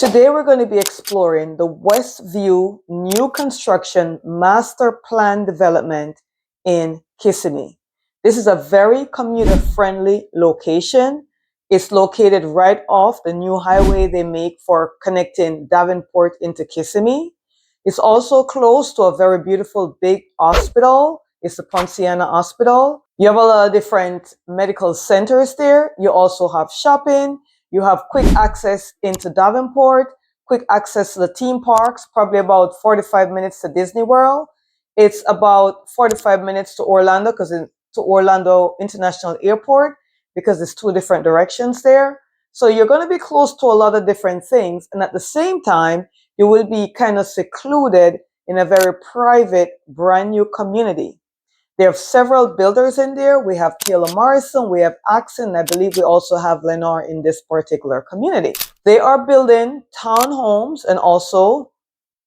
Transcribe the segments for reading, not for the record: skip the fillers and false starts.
Today we're going to be exploring the Westview new construction master plan development in Kissimmee. This is a very commuter-friendly location. It's located right off the new highway they make for connecting Davenport into Kissimmee. It's also close to a very beautiful big hospital. It's the Ponciana Hospital. You have a lot of different medical centers there. You also have shopping. You have quick access into Davenport, quick access to the theme parks, probably about 45 minutes to Disney World. It's about 45 minutes to Orlando, to Orlando International Airport, because there's two different directions there. So you're going to be close to a lot of different things. And at the same time, you will be kind of secluded in a very private, brand new community. There are several builders in there. We have Taylor Morrison, we have Axon, I believe we also have Lennar in this particular community. They are building townhomes and also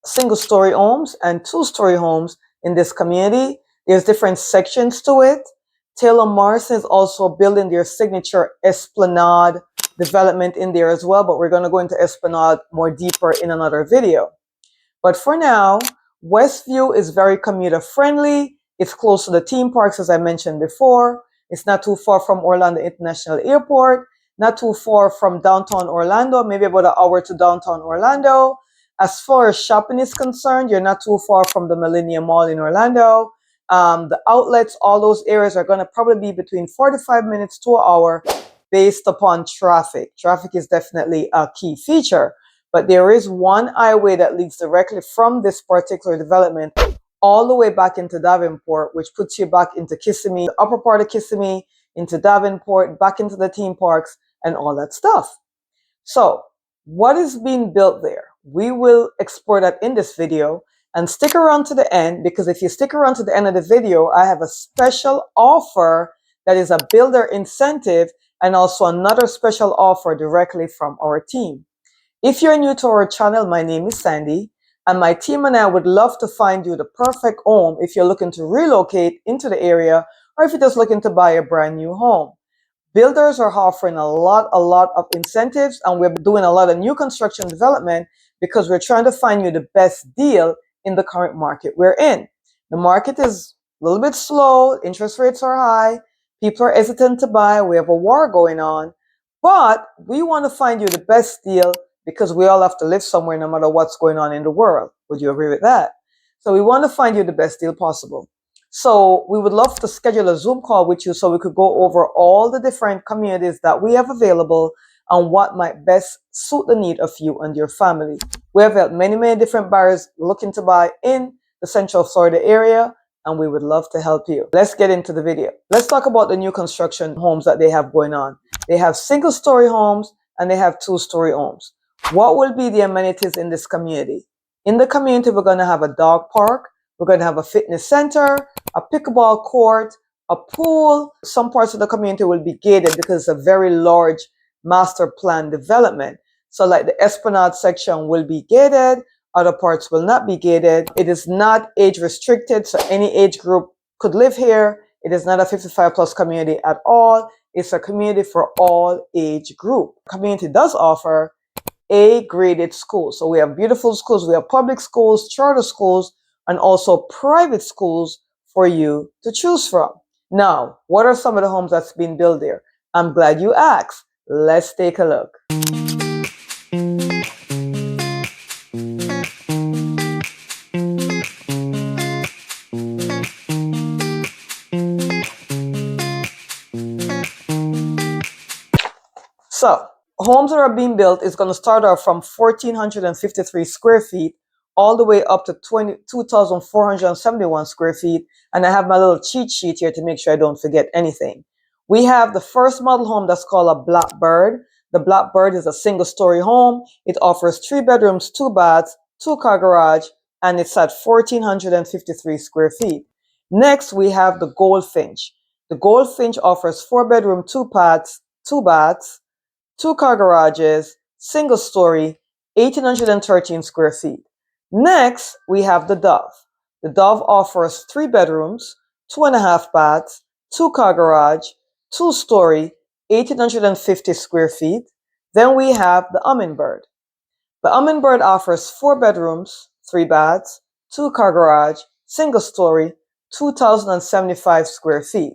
single-story homes and two-story homes in this community. There's different sections to it. Taylor Morrison is also building their signature Esplanade development in there as well, but we're going to go into Esplanade more deeper in another video. But for now, Westview is very commuter friendly. It's close to the theme parks, as I mentioned before. It's not too far from Orlando International Airport, not too far from downtown Orlando, maybe about an hour to downtown Orlando. As far as shopping is concerned, you're not too far from the Millennium Mall in Orlando. The outlets, all those areas are going to probably be between 45 minutes to an hour based upon traffic. Traffic is definitely a key feature. But there is one highway that leads directly from this particular development all the way back into Davenport, which puts you back into Kissimmee, the upper part of Kissimmee, into Davenport, back into the theme parks, and all that stuff. So, what is being built there? We will explore that in this video, and stick around to the end, because if you stick around to the end of the video, I have a special offer that is a builder incentive and also another special offer directly from our team. If you're new to our channel, my name is Sandy, and my team and I would love to find you the perfect home if you're looking to relocate into the area or if you're just looking to buy a brand new home. Builders are offering a lot of incentives, and we're doing a lot of new construction development because we're trying to find you the best deal in the current market we're in. The market is a little bit slow, interest rates are high, people are hesitant to buy, we have a war going on, but we want to find you the best deal because we all have to live somewhere no matter what's going on in the world. Would you agree with that? So we want to find you the best deal possible. So we would love to schedule a Zoom call with you so we could go over all the different communities that we have available and what might best suit the need of you and your family. We have helped many different buyers looking to buy in the Central Florida area, and we would love to help you. Let's get into the video. Let's talk about the new construction homes that they have going on. They have single-story homes and they have two-story homes. What will be the amenities in this community? In the community, we're going to have a dog park. We're going to have a fitness center, a pickleball court, a pool. Some parts of the community will be gated because it's a very large master plan development. So like the Esplanade section will be gated. Other parts will not be gated. It is not age restricted, so any age group could live here. It is not a 55 plus community at all. It's a community for all age group. Community does offer A-graded schools. So we have beautiful schools, we have public schools, charter schools, and also private schools for you to choose from. Now, what are some of the homes that's been built there? I'm glad you asked. Let's take a look. So, homes that are being built is going to start off from 1,453 square feet all the way up to 22,471 square feet. And I have my little cheat sheet here to make sure I don't forget anything. We have the first model home that's called a Blackbird. The Blackbird is a single-story home. It offers 3 bedrooms, 2 baths, 2-car garage, and it's at 1,453 square feet. Next, we have the Goldfinch. The Goldfinch offers 4 bedrooms, 2 baths, 2-car garages, single story, 1,813 square feet. Next, we have the Dove. The Dove offers 3 bedrooms, 2.5 baths, 2-car garage, 2-story, 1,850 square feet. Then we have the Hummingbird. The Hummingbird offers 4 bedrooms, 3 baths, 2-car garage, single story, 2,075 square feet.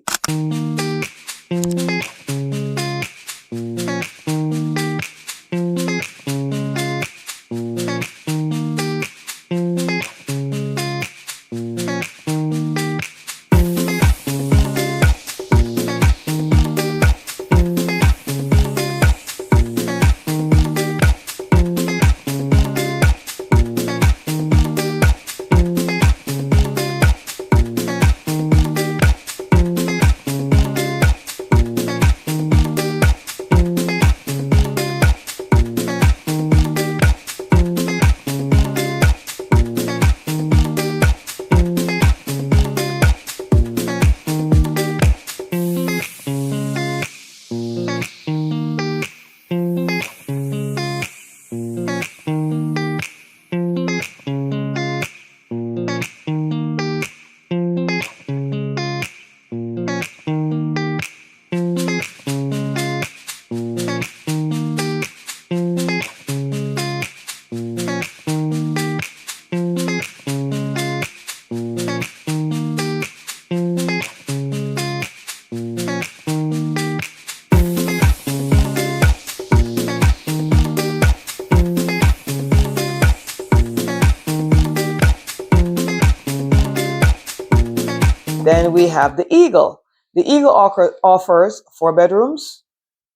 Then we have the Eagle. The Eagle offers 4 bedrooms,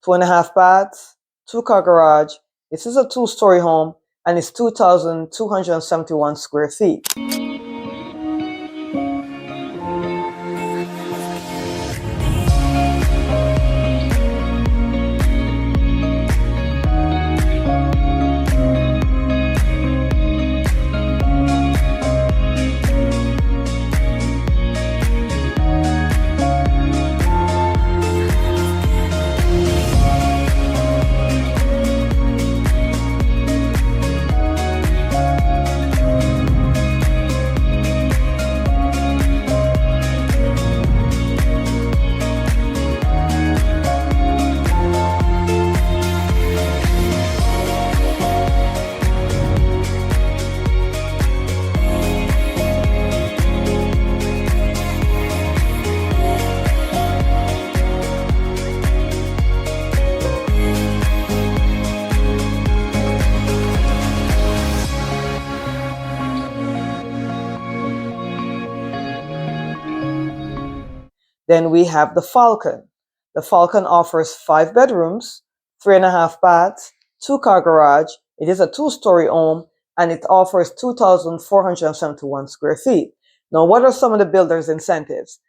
2.5 baths, 2-car garage. This is a 2-story home and it's 2,271 square feet. Then we have the Falcon. The Falcon offers 5 bedrooms, 3.5 baths, 2-car garage. It is a 2-story home and it offers 2,471 square feet. Now, what are some of the builder's incentives?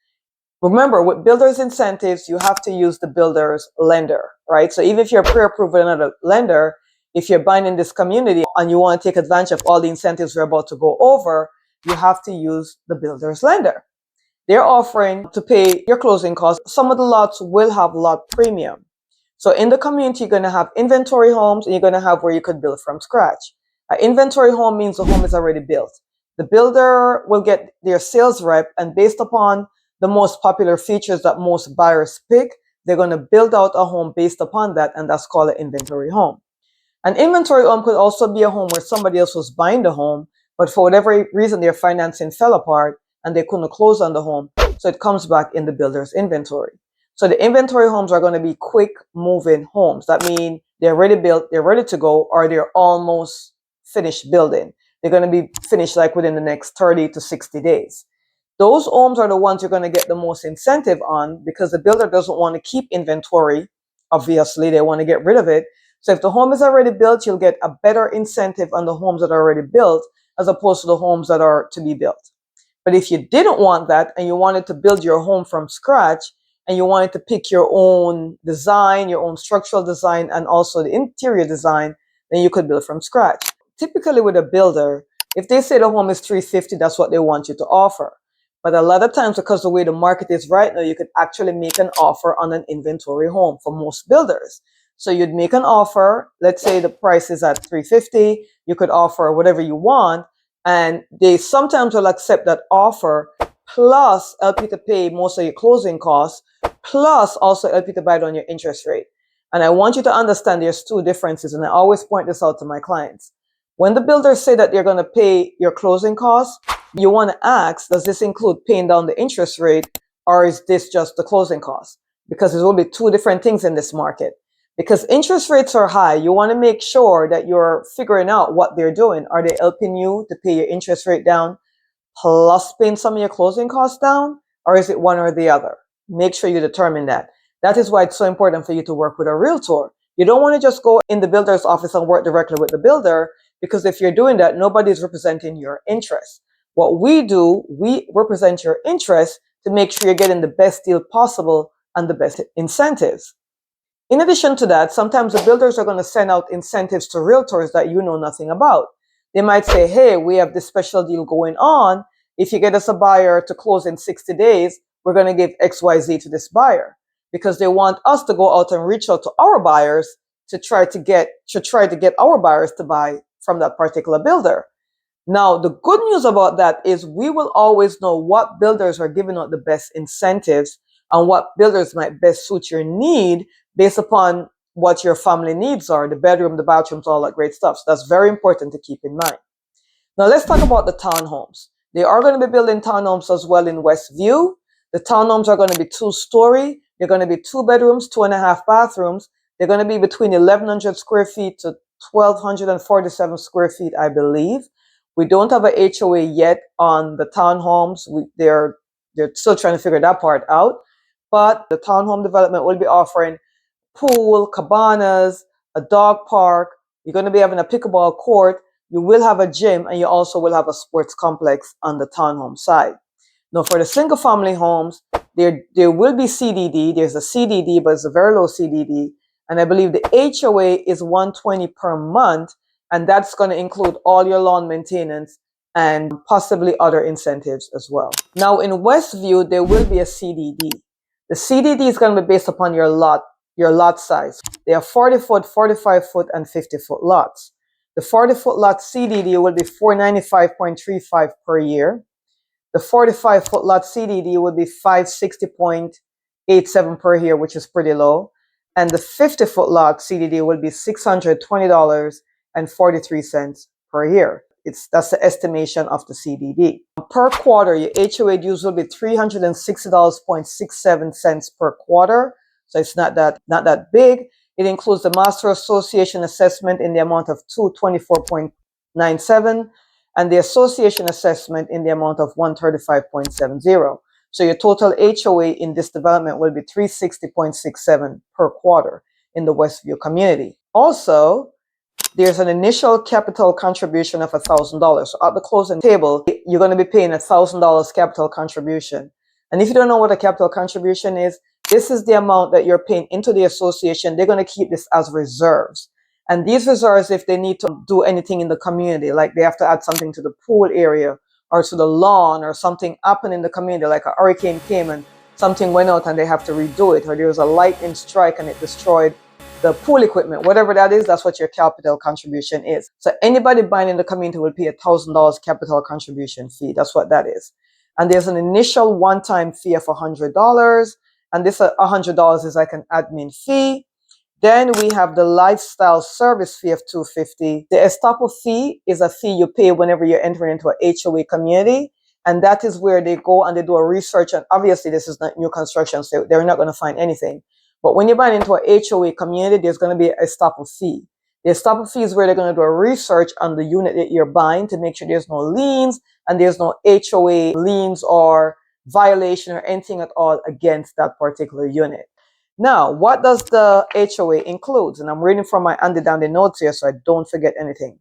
Remember, with builder's incentives, you have to use the builder's lender, right? So even if you're pre-approved with another lender, if you're buying in this community and you want to take advantage of all the incentives we're about to go over, you have to use the builder's lender. They're offering to pay your closing costs. Some of the lots will have lot premium. So in the community, you're going to have inventory homes and you're going to have where you could build from scratch. An inventory home means the home is already built. The builder will get their sales rep, and based upon the most popular features that most buyers pick, they're going to build out a home based upon that, and that's called an inventory home. An inventory home could also be a home where somebody else was buying the home, but for whatever reason their financing fell apart and they couldn't close on the home, so it comes back in the builder's inventory. So the inventory homes are going to be quick move-in homes. That means they're ready built, they're ready to go, or they're almost finished building. They're going to be finished like within the next 30 to 60 days. Those homes are the ones you're going to get the most incentive on because the builder doesn't want to keep inventory. Obviously, they want to get rid of it. So if the home is already built, you'll get a better incentive on the homes that are already built as opposed to the homes that are to be built. But if you didn't want that and you wanted to build your home from scratch and you wanted to pick your own design, your own structural design, and also the interior design, then you could build from scratch. Typically with a builder, if they say the home is $350, that's what they want you to offer. But a lot of times, because the way the market is right now, you could actually make an offer on an inventory home for most builders. So you'd make an offer, let's say the price is at $350, you could offer whatever you want, and they sometimes will accept that offer, plus help you to pay most of your closing costs, plus also help you to buy down your interest rate. And I want you to understand there's two differences, and I always point this out to my clients. When the builders say that they're going to pay your closing costs, you want to ask, does this include paying down the interest rate, or is this just the closing costs? Because there will be two different things in this market. Because interest rates are high, you want to make sure that you're figuring out what they're doing. Are they helping you to pay your interest rate down plus paying some of your closing costs down, or is it one or the other? Make sure you determine that. That is why it's so important for you to work with a realtor. You don't want to just go in the builder's office and work directly with the builder, because if you're doing that, nobody's representing your interests. What we do, we represent your interests to make sure you're getting the best deal possible and the best incentives. In addition to that, sometimes the builders are going to send out incentives to realtors that you know nothing about. They might say, hey, we have this special deal going on. If you get us a buyer to close in 60 days, we're going to give XYZ to this buyer, because they want us to go out and reach out to our buyers to try to get our buyers to buy from that particular builder. Now, the good news about that is we will always know what builders are giving out the best incentives and what builders might best suit your need based upon what your family needs are, the bedroom, the bathrooms, all that great stuff. So that's very important to keep in mind. Now, let's talk about the townhomes. They are going to be building townhomes as well in Westview. The townhomes are going to be 2-story. They're going to be 2 bedrooms, 2.5 bathrooms. They're going to be between 1,100 square feet to 1,247 square feet, I believe. We don't have a HOA yet on the townhomes. They're still trying to figure that part out. But the townhome development will be offering pool, cabanas, a dog park. You're going to be having a pickleball court. You will have a gym, and you also will have a sports complex on the townhome side. Now, for the single family homes, there will be CDD. There's a CDD, but it's a very low CDD. And I believe the HOA is $120 per month, and that's going to include all your lawn maintenance and possibly other incentives as well. Now, in Westview, there will be a CDD. The CDD is going to be based upon your lot size. They are 40-foot, 45-foot, and 50-foot lots. The 40-foot lot CDD will be $495.35 per year. The 45-foot lot CDD will be $560.87 per year, which is pretty low. And the 50-foot lot CDD will be $620.43 per year. That's the estimation of the CDD. Per quarter, your HOA dues will be $360.67 per quarter. So it's not that big. It includes the Master Association assessment in the amount of $224.97 and the association assessment in the amount of $135.70. So your total HOA in this development will be $360.67 per quarter in the Westview community. Also, there's an initial capital contribution of $1,000. So at the closing table, you're going to be paying $1,000 capital contribution. And if you don't know what a capital contribution is, this is the amount that you're paying into the association. They're going to keep this as reserves. And these reserves, if they need to do anything in the community, like they have to add something to the pool area or to the lawn, or something happened in the community, like a hurricane came and something went out and they have to redo it, or there was a lightning strike and it destroyed the pool equipment, whatever that is, that's what your capital contribution is. So anybody buying in the community will pay $1,000 capital contribution fee. That's what that is. And there's an initial one-time fee of $100. And this $100 is like an admin fee. Then we have the lifestyle service fee of $250. The estoppel fee is a fee you pay whenever you're entering into a HOA community. And that is where they go and they do a research. And obviously this is not new construction, so they're not going to find anything. But when you're buying into a HOA community, there's going to be an estoppel fee. The estoppel fee is where they're going to do a research on the unit that you're buying to make sure there's no liens and there's no HOA liens or violation or anything at all against that particular unit. Now, what does the HOA include? And I'm reading from my handy dandy notes here so I don't forget anything.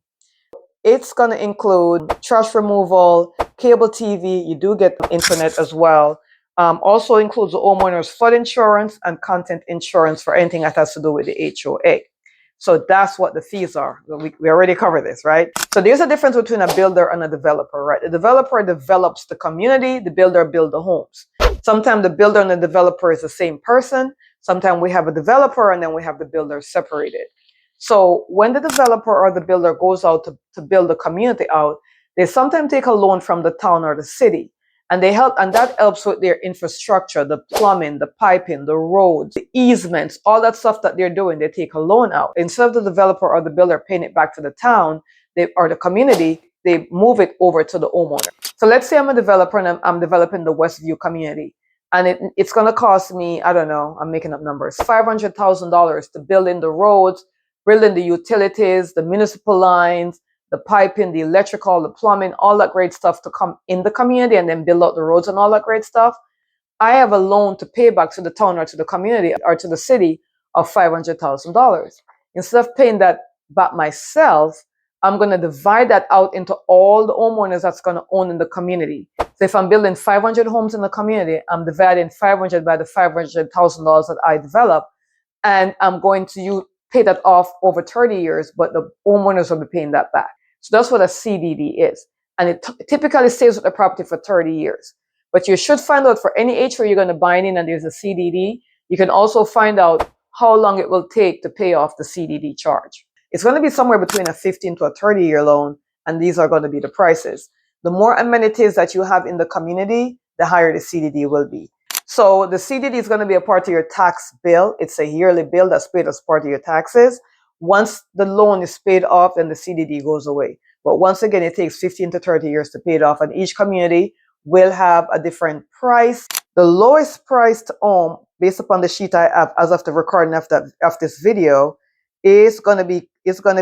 It's going to include trash removal, cable TV. You do get internet as well. Also includes the homeowner's flood insurance and content insurance for anything that has to do with the HOA. So that's what the fees are. We already covered this, right? So there's a difference between a builder and a developer, right? The developer develops the community, the builder builds the homes. Sometimes the builder and the developer is the same person. Sometimes we have a developer and then we have the builder separated. So when the developer or the builder goes out to build the community out, they sometimes take a loan from the town or the city. And that helps with their infrastructure, the plumbing, the piping, the roads, the easements, all that stuff that they're doing, they take a loan out. Instead of the developer or the builder paying it back to the town, or the community, they move it over to the homeowner. So let's say I'm a developer and I'm developing the Westview community. And it's going to cost me, I don't know, I'm making up numbers, $500,000 to build in the roads, build in the utilities, the municipal lines, the piping, the electrical, the plumbing, all that great stuff to come in the community and then build out the roads and all that great stuff. I have a loan to pay back to the town or to the community or to the city of $500,000. Instead of paying that back myself, I'm going to divide that out into all the homeowners that's going to own in the community. So if I'm building 500 homes in the community, I'm dividing 500 by the $500,000 that I develop, and I'm going to pay that off over 30 years, but the homeowners will be paying that back. So that's what a CDD is. And it typically stays with the property for 30 years. But you should find out for any HOA you're going to bind in and there's a CDD, you can also find out how long it will take to pay off the CDD charge. It's going to be somewhere between a 15 to a 30-year loan, and these are going to be the prices. The more amenities that you have in the community, the higher the CDD will be. So the CDD is going to be a part of your tax bill. It's a yearly bill that's paid as part of your taxes. Once the loan is paid off, then the CDD goes away. But once again, it takes 15 to 30 years to pay it off, and each community will have a different price. The lowest priced home, based upon the sheet I have as of the recording of this video, is going to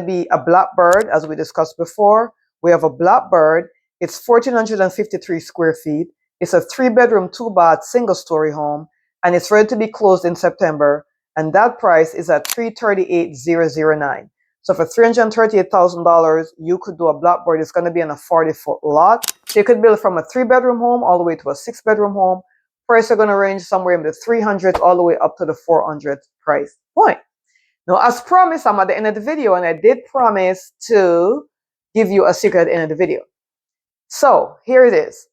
be a Blackbird, as we discussed before. We have a Blackbird. It's 1,453 square feet. It's a 3-bedroom, 2-bath, single-story home, and it's ready to be closed in September. And that price is at $338,009. So for $338,000, you could do a Blackbird. It's going to be on a 40-foot lot. So you could build from a 3-bedroom home all the way to a 6-bedroom home. Prices are going to range somewhere in the 300s all the way up to the 400 price point. Now, as promised, I'm at the end of the video, and I did promise to give you a secret at the end of the video. So here it is.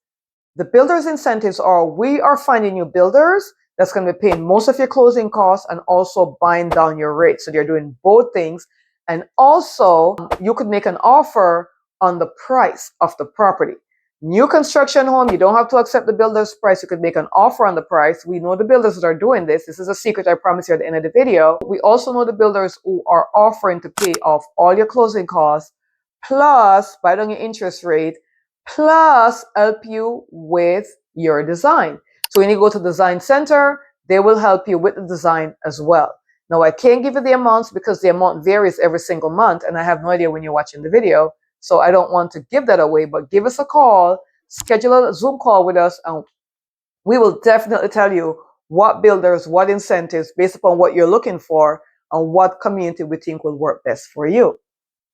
The builder's incentives are, we are finding you builders that's going to be paying most of your closing costs and also buying down your rate. So they're doing both things. And also, you could make an offer on the price of the property. New construction home, you don't have to accept the builder's price. You could make an offer on the price. We know the builders that are doing this. This is a secret I promise you at the end of the video. We also know the builders who are offering to pay off all your closing costs, plus buy down your interest rate, plus help you with your design. So when you go to the design center, they will help you with the design as well. Now, I can't give you the amounts because the amount varies every single month, and I have no idea when you're watching the video. So I don't want to give that away, but give us a call, schedule a Zoom call with us, and we will definitely tell you what builders, what incentives, based upon what you're looking for, and what community we think will work best for you.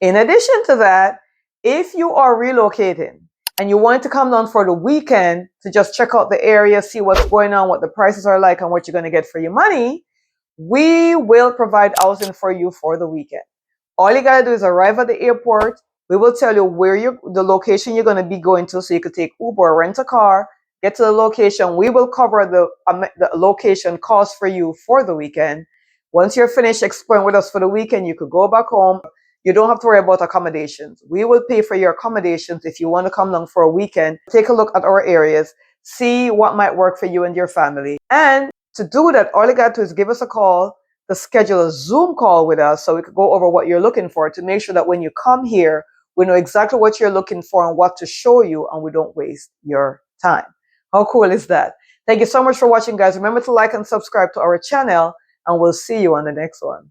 In addition to that, if you are relocating and you want to come down for the weekend to just check out the area, see what's going on, what the prices are like, and what you're going to get for your money, we will provide housing for you for the weekend. All you got to do is arrive at the airport. We will tell you the location you're going to be going to, so you could take Uber or rent a car, get to the location. We will cover the location cost for you for the weekend. Once you're finished exploring with us for the weekend, you could go back home. You don't have to worry about accommodations. We will pay for your accommodations if you want to come down for a weekend. Take a look at our areas, see what might work for you and your family. And to do that, all you got to do is give us a call to schedule a Zoom call with us so we could go over what you're looking for, to make sure that when you come here, we know exactly what you're looking for and what to show you, and we don't waste your time. How cool is that? Thank you so much for watching, guys. Remember to like and subscribe to our channel, and we'll see you on the next one.